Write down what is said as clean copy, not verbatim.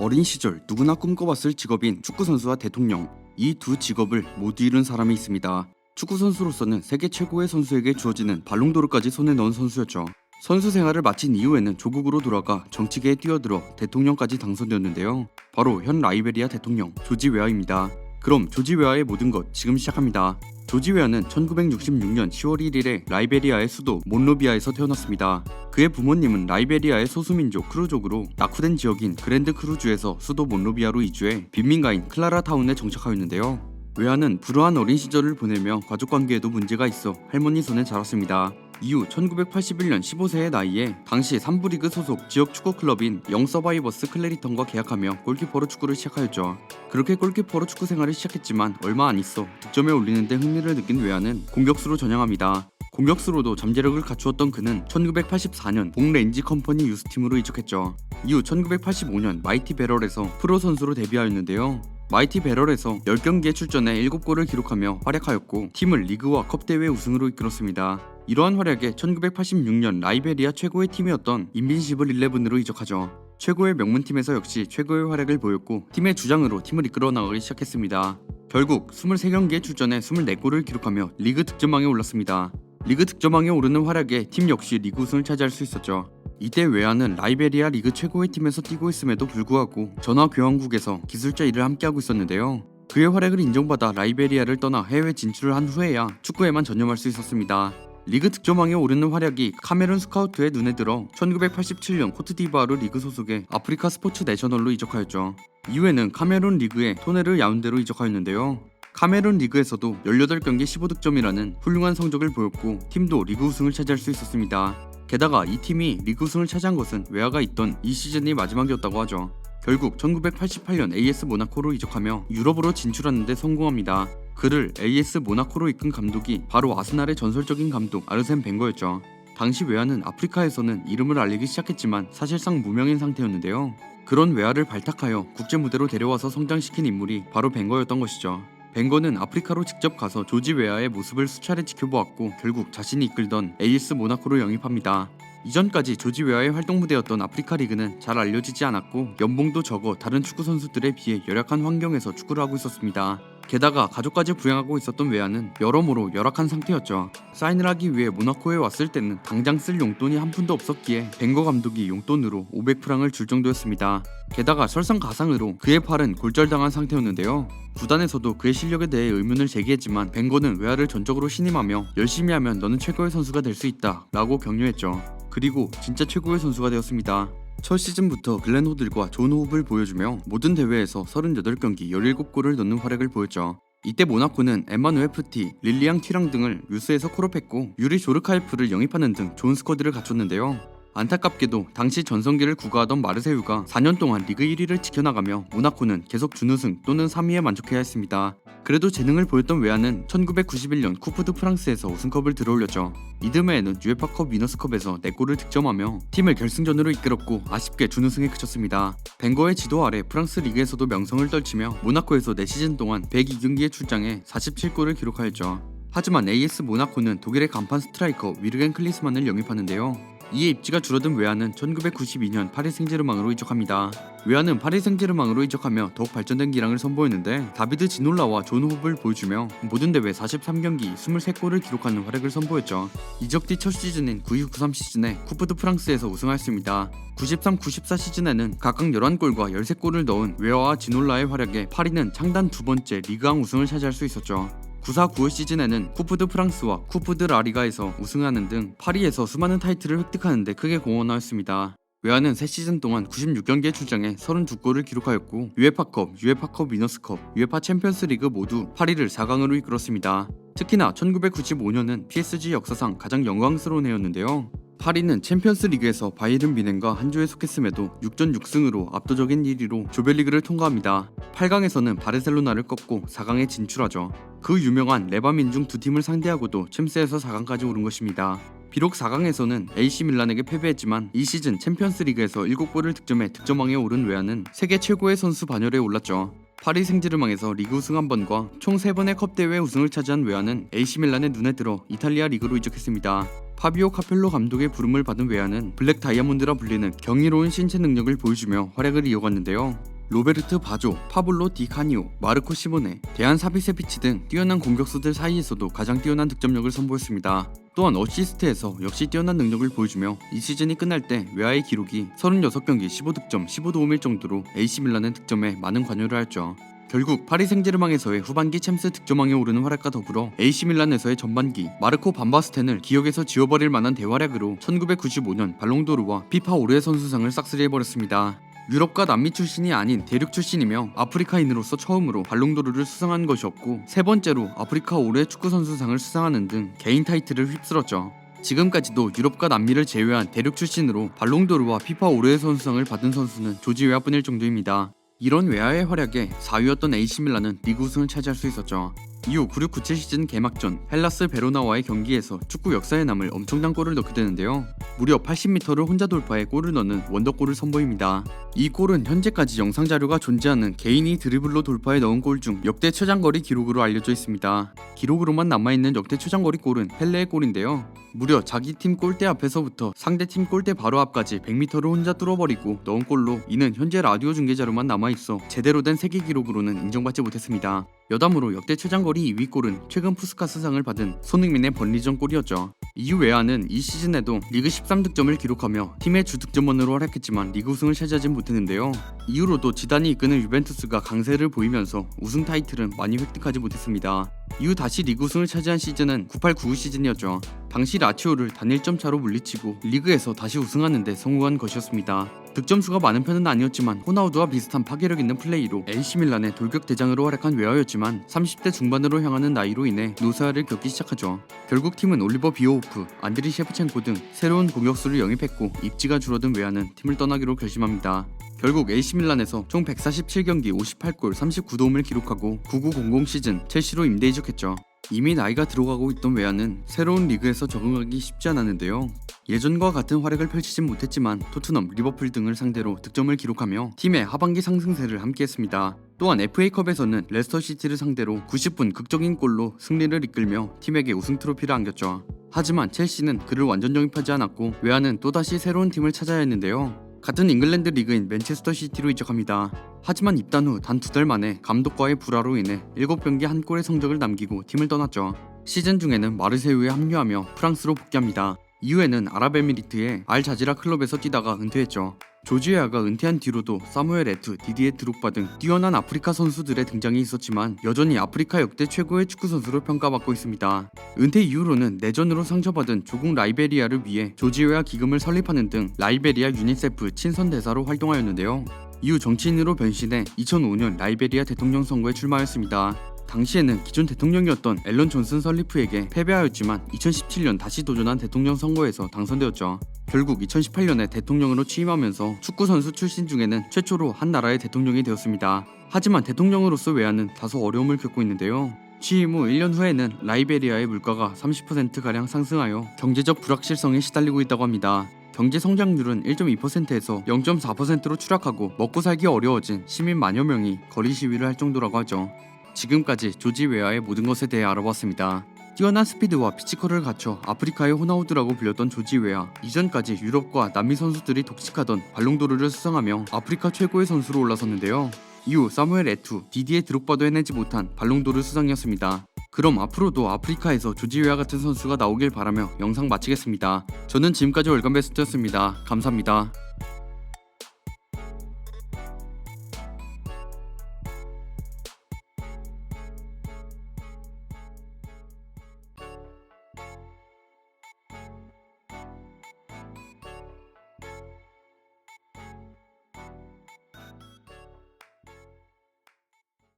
어린 시절 누구나 꿈꿔봤을 직업인 축구선수와 대통령, 이 두 직업을 모두 이룬 사람이 있습니다. 축구선수로서는 세계 최고의 선수에게 주어지는 발롱도르까지 손에 넣은 선수였죠. 선수 생활을 마친 이후에는 조국으로 돌아가 정치계에 뛰어들어 대통령까지 당선되었는데요. 바로 현 라이베리아 대통령 조지 웨아입니다. 그럼 조지 웨아의 모든 것 지금 시작합니다. 조지 웨아는 1966년 10월 1일에 라이베리아의 수도 몬로비아에서 태어났습니다. 그의 부모님은 라이베리아의 소수민족 크루족으로 낙후된 지역인 그랜드 크루주에서 수도 몬로비아로 이주해 빈민가인 클라라타운에 정착하였는데요. 웨아는 불우한 어린 시절을 보내며 가족관계에도 문제가 있어 할머니 손에 자랐습니다. 이후 1981년 15세의 나이에 당시 3부 리그 소속 지역 축구 클럽인 영 서바이버스 클레리턴과 계약하며 골키퍼로 축구를 시작하였죠. 그렇게 골키퍼로 축구 생활을 시작했지만 얼마 안 있어 득점에 올리는데 흥미를 느낀 웨아는 공격수로 전향합니다. 공격수로도 잠재력을 갖추었던 그는 1984년 봉레인지 컴퍼니 유스팀으로 이적했죠. 이후 1985년 마이티 베럴에서 프로 선수로 데뷔하였는데요. 마이티 베럴에서 10경기에 출전해 7골을 기록하며 활약하였고 팀을 리그와 컵대회 우승으로 이끌었습니다. 이러한 활약에 1986년 라이베리아 최고의 팀이었던 인빈시블 11으로 이적하죠. 최고의 명문팀에서 역시 최고의 활약을 보였고 팀의 주장으로 팀을 이끌어 나가기 시작했습니다. 결국 23경기에 출전해 24골을 기록하며 리그 득점왕에 올랐습니다. 리그 득점왕에 오르는 활약에 팀 역시 리그 우승을 차지할 수 있었죠. 이때 웨아는 라이베리아 리그 최고의 팀에서 뛰고 있음에도 불구하고 전화교환국에서 기술자 일을 함께하고 있었는데요. 그의 활약을 인정받아 라이베리아를 떠나 해외 진출을 한 후에야 축구에만 전념할 수 있었습니다. 리그 득점왕에 오르는 활약이 카메룬 스카우트의 눈에 들어 1987년 코트디부아르 리그 소속의 아프리카 스포츠 내셔널로 이적하였죠. 이후에는 카메룬 리그의 토네르 야운데로 이적하였는데요. 카메룬 리그에서도 18경기 15득점이라는 훌륭한 성적을 보였고 팀도 리그 우승을 차지할 수 있었습니다. 게다가 이 팀이 리그 우승을 차지한 것은 웨아가 있던 이 시즌이 마지막이었다고 하죠. 결국 1988년 AS 모나코로 이적하며 유럽으로 진출하는 데 성공합니다. 그를 AS 모나코로 이끈 감독이 바로 아스날의 전설적인 감독 아르센 벵거였죠. 당시 웨아는 아프리카에서는 이름을 알리기 시작했지만 사실상 무명인 상태였는데요. 그런 웨아를 발탁하여 국제 무대로 데려와서 성장시킨 인물이 바로 벵거였던 것이죠. 벵거는 아프리카로 직접 가서 조지 웨아의 모습을 수차례 지켜보았고 결국 자신이 이끌던 AS 모나코로 영입합니다. 이전까지 조지 웨아의 활동 무대였던 아프리카 리그는 잘 알려지지 않았고 연봉도 적어 다른 축구 선수들에 비해 열악한 환경에서 축구를 하고 있었습니다. 게다가 가족까지 부양하고 있었던 웨아는 여러모로 열악한 상태였죠. 사인을 하기 위해 모나코에 왔을 때는 당장 쓸 용돈이 한 푼도 없었기에 벵거 감독이 용돈으로 500프랑을 줄 정도였습니다. 게다가 설상가상으로 그의 팔은 골절당한 상태였는데요. 구단에서도 그의 실력에 대해 의문을 제기했지만 벵거는 웨아를 전적으로 신임하며 열심히 하면 너는 최고의 선수가 될 수 있다 라고 격려했죠. 그리고 진짜 최고의 선수가 되었습니다. 첫 시즌부터 글렌 호들과 존 호흡을 보여주며 모든 대회에서 38경기 17골을 넣는 활약을 보였죠. 이때 모나코는 에마누엘 푸티, 릴리앙 튀랑 등을 유스에서 콜업했고 유리 조르카이프를 영입하는 등 좋은 스쿼드를 갖췄는데요. 안타깝게도 당시 전성기를 구가하던 마르세유가 4년 동안 리그 1위를 지켜나가며 모나코는 계속 준우승 또는 3위에 만족해야 했습니다. 그래도 재능을 보였던 웨아는 1991년 쿠프 드 프랑스에서 우승컵을 들어올렸죠. 이듬해에는 유에파컵 위너스컵에서 4골을 득점하며 팀을 결승전으로 이끌었고 아쉽게 준우승에 그쳤습니다. 벵거의 지도 아래 프랑스 리그에서도 명성을 떨치며 모나코에서 4시즌 동안 102경기에 출장해 47골을 기록하였죠. 하지만 AS 모나코는 독일의 간판 스트라이커 위르겐 클리스만을 영입하는데요. 이에 입지가 줄어든 웨아는 1992년 파리 생제르맹으로 이적합니다. 웨아는 파리 생제르맹으로 이적하며 더욱 발전된 기량을 선보였는데 다비드 지놀라와 존 호흡을 보여주며 모든 대회 43경기 23골을 기록하는 활약을 선보였죠. 이적 뒤 첫 시즌인 92-93 시즌에 쿠프 드 프랑스에서 우승하였습니다. 93-94 시즌에는 각각 11골과 13골을 넣은 웨아와 지놀라의 활약에 파리는 창단 두 번째 리그왕 우승을 차지할 수 있었죠. 94-95 시즌에는 쿠프 드 프랑스와 쿠프 드 라리가에서 우승하는 등 파리에서 수많은 타이틀을 획득하는 데 크게 공헌하였습니다. 웨아는 3시즌 동안 96경기에 출장해 32골을 기록하였고 유에파컵, 유에파컵 위너스컵, 유에파 챔피언스리그 모두 파리를 4강으로 이끌었습니다. 특히나 1995년은 PSG 역사상 가장 영광스러운 해였는데요. 파리는 챔피언스리그에서 바이에른 뮌헨과 한 조에 속했음에도 6전 6승으로 압도적인 1위로 조별리그를 통과합니다. 8강에서는 바르셀로나를 꺾고 4강에 진출하죠. 그 유명한 레바민중 두 팀을 상대하고도 챔스에서 4강까지 오른 것입니다. 비록 4강에서는 AC 밀란에게 패배했지만 이 시즌 챔피언스리그에서 7골을 득점해 득점왕에 오른 웨아는 세계 최고의 선수 반열에 올랐죠. 파리 생제르맹에서 리그 우승 1번과 총 3번의 컵대회 우승을 차지한 웨아는 AC 밀란의 눈에 들어 이탈리아 리그로 이적했습니다. 파비오 카펠로 감독의 부름을 받은 웨아는 블랙 다이아몬드라 불리는 경이로운 신체 능력을 보여주며 활약을 이어갔는데요. 로베르트 바조, 파블로 디 카니오, 마르코 시모네, 데안 사비세비치 등 뛰어난 공격수들 사이에서도 가장 뛰어난 득점력을 선보였습니다. 또한 어시스트에서 역시 뛰어난 능력을 보여주며 이 시즌이 끝날 때 웨아의 기록이 36경기 15득점 15도움일 정도로 AC 밀란의 득점에 많은 관여를 했죠. 결국 파리 생제르맹에서의 후반기 챔스 득점왕에 오르는 활약과 더불어 AC 밀란에서의 전반기 마르코 반바스텐을 기억에서 지워버릴 만한 대활약으로 1995년 발롱도르와 피파 올해의 선수상을 싹쓸이해버렸습니다. 유럽과 남미 출신이 아닌 대륙 출신이며 아프리카인으로서 처음으로 발롱도르를 수상한 것이었고 세 번째로 아프리카 올해의 축구 선수상을 수상하는 등 개인 타이틀을 휩쓸었죠. 지금까지도 유럽과 남미를 제외한 대륙 출신으로 발롱도르와 피파 올해의 선수상을 받은 선수는 조지 웨아뿐일 정도입니다. 이런 웨아의 활약에 4위였던 AC 밀란은 리그 우승을 차지할 수 있었죠. 이후 96-97 시즌 개막전 헬라스 베로나와의 경기에서 축구 역사에 남을 엄청난 골을 넣게 되는데요. 무려 80m를 혼자 돌파해 골을 넣는 원더골을 선보입니다. 이 골은 현재까지 영상 자료가 존재하는 개인이 드리블로 돌파해 넣은 골 중 역대 최장거리 기록으로 알려져 있습니다. 기록으로만 남아있는 역대 최장거리 골은 펠레의 골인데요. 무려 자기 팀 골대 앞에서부터 상대 팀 골대 바로 앞까지 100m를 혼자 뚫어버리고 넣은 골로 이는 현재 라디오 중계자료만 남아있어 제대로 된 세계 기록으로는 인정받지 못했습니다. 여담으로 역대 최장거리 2위 골은 최근 푸스카스상을 받은 손흥민의 번리전 골이었죠. 이후 웨아는 이 시즌에도 리그 13득점을 기록하며 팀의 주 득점원으로 활약했지만 리그 우승을 차지하진 못했는데요. 이후로도 지단이 이끄는 유벤투스가 강세를 보이면서 우승 타이틀은 많이 획득하지 못했습니다. 이후 다시 리그 우승을 차지한 시즌은 98-99 시즌이었죠. 당시 라치오를 단 1점 차로 물리치고 리그에서 다시 우승하는 데 성공한 것이었습니다. 득점수가 많은 편은 아니었지만 호나우두와 비슷한 파괴력 있는 플레이로 AC 밀란의 돌격 대장으로 활약한 웨아였지만 30대 중반으로 향하는 나이로 인해 노쇠화를 겪기 시작하죠. 결국 팀은 올리버 비오호프, 안드리 셰프첸코 등 새로운 공격수를 영입했고 입지가 줄어든 웨아는 팀을 떠나기로 결심합니다. 결국 AC 밀란에서 총 147경기 58골 39도움을 기록하고 99-00 시즌 첼시로 임대 이적했죠. 이미 나이가 들어가고 있던 웨아는 새로운 리그에서 적응하기 쉽지 않았는데요. 예전과 같은 활약을 펼치진 못했지만 토트넘, 리버풀 등을 상대로 득점을 기록하며 팀의 하반기 상승세를 함께했습니다. 또한 FA컵에서는 레스터시티를 상대로 90분 극적인 골로 승리를 이끌며 팀에게 우승 트로피를 안겼죠. 하지만 첼시는 그를 완전 영입하지 않았고 웨아는 또다시 새로운 팀을 찾아야 했는데요. 같은 잉글랜드 리그인 맨체스터 시티로 이적합니다. 하지만 입단 후 단 2달 만에 감독과의 불화로 인해 7경기 1골의 성적을 남기고 팀을 떠났죠. 시즌 중에는 마르세유에 합류하며 프랑스로 복귀합니다. 이후에는 아랍에미리트의 알 자지라 클럽에서 뛰다가 은퇴했죠. 조지 웨아가 은퇴한 뒤로도 사무엘 에투, 디디에 드록바 등 뛰어난 아프리카 선수들의 등장이 있었지만 여전히 아프리카 역대 최고의 축구 선수로 평가받고 있습니다. 은퇴 이후로는 내전으로 상처받은 조국 라이베리아를 위해 조지 웨아 기금을 설립하는 등 라이베리아 유니세프 친선 대사로 활동하였는데요. 이후 정치인으로 변신해 2005년 라이베리아 대통령 선거에 출마하였습니다. 당시에는 기존 대통령이었던 앨런 존슨 설리프에게 패배하였지만 2017년 다시 도전한 대통령 선거에서 당선되었죠. 결국 2018년에 대통령으로 취임하면서 축구선수 출신 중에는 최초로 한 나라의 대통령이 되었습니다. 하지만 대통령으로서 웨아는 다소 어려움을 겪고 있는데요. 취임 후 1년 후에는 라이베리아의 물가가 30%가량 상승하여 경제적 불확실성에 시달리고 있다고 합니다. 경제 성장률은 1.2%에서 0.4%로 추락하고 먹고 살기 어려워진 시민 만여 명이 거리 시위를 할 정도라고 하죠. 지금까지 조지 웨아의 모든 것에 대해 알아봤습니다. 뛰어난 스피드와 피지컬을 갖춰 아프리카의 호나우드라고 불렸던 조지 웨아. 이전까지 유럽과 남미 선수들이 독식하던 발롱도르를 수상하며 아프리카 최고의 선수로 올라섰는데요. 이후 사무엘 에투, 디디에 드록바도 해내지 못한 발롱도르 수상이었습니다. 그럼 앞으로도 아프리카에서 조지 웨아 같은 선수가 나오길 바라며 영상 마치겠습니다. 저는 지금까지 월간 베스트였습니다. 감사합니다.